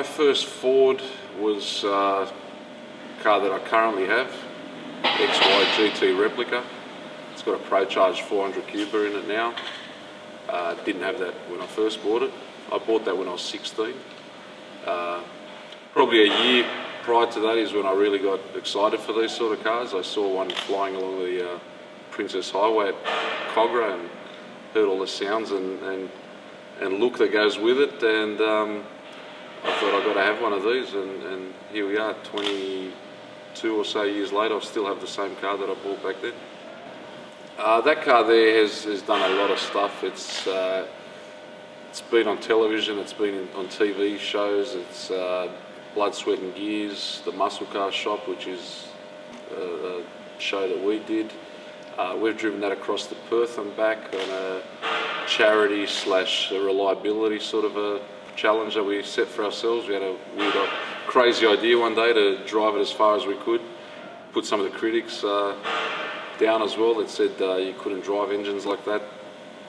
first Ford was a car that I currently have, XY GT replica. It's got a Pro-Charge 400 cuber in it now. Didn't have that when I first bought it. I bought that when I was 16. Probably a year prior to that is when I really got excited for these sort of cars. I saw one flying along the Princess Highway at Cogra and heard all the sounds and look that goes with it, and I thought I've got to have one of these, and here we are 22 or so years later. I still have the same car that I bought back then. That car there has done a lot of stuff. It's been on television, it's been on TV shows, it's Blood, Sweat and Gears, the Muscle Car Shop, which is a show that we did. We've driven that across the Perth and back on a charity / reliability sort of a challenge that we set for ourselves. We had a weird, crazy idea one day to drive it as far as we could, put some of the critics down as well that said you couldn't drive engines like that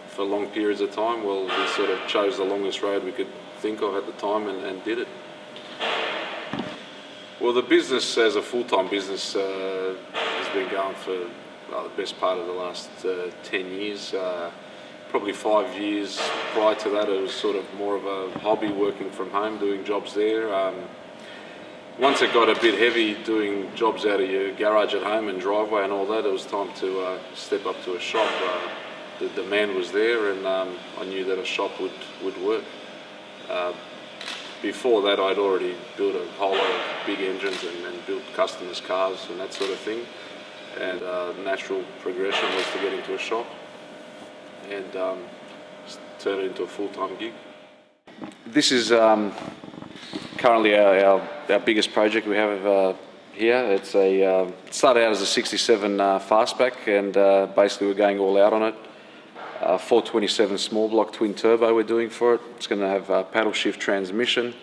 for long periods of time. Well, we sort of chose the longest road we could think of at the time and did it. Well, the business as a full-time business has been going for the best part of the last 10 years. Probably 5 years prior to that, it was sort of more of a hobby, working from home, doing jobs there. Once it got a bit heavy doing jobs out of your garage at home and driveway and all that, it was time to step up to a shop. The demand was there, and I knew that a shop would work. Before that, I'd already built a whole lot of big engines and built customers' cars and that sort of thing. And natural progression was to get into a shop and turn it into a full-time gig. This is currently our biggest project we have here. It's it started out as a 67 fastback, and basically we're going all out on it. 427 small block twin turbo we're doing for it. It's going to have a paddle shift transmission.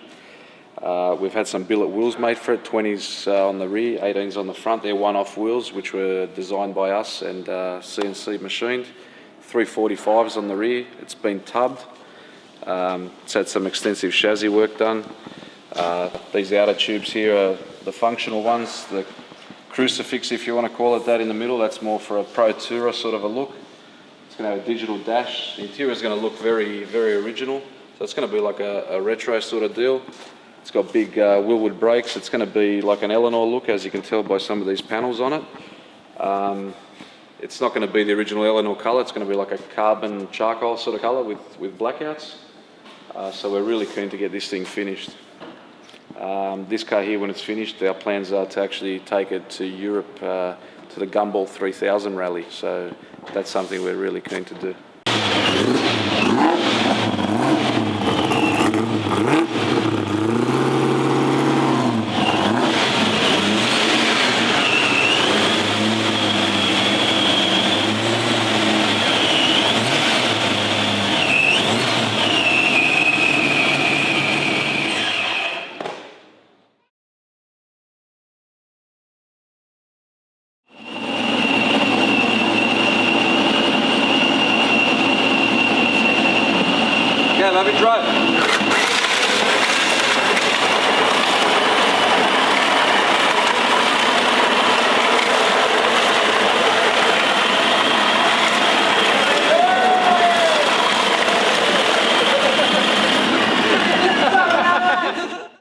We've had some billet wheels made for it, 20s on the rear, 18s on the front. They're one-off wheels which were designed by us and CNC machined. 345s on the rear. It's been tubbed. It's had some extensive chassis work done. These outer tubes here are the functional ones. The crucifix, if you want to call it that, in the middle, that's more for a Pro Tourer sort of a look. It's going to have a digital dash. The interior is going to look very, very original. So it's going to be like a retro sort of deal. It's got big Willwood brakes. It's going to be like an Eleanor look, as you can tell by some of these panels on it. It's not going to be the original Eleanor colour. It's going to be like a carbon charcoal sort of colour with blackouts. So we're really keen to get this thing finished. This car here, when it's finished, our plans are to actually take it to Europe to the Gumball 3000 rally. So that's something we're really keen to do.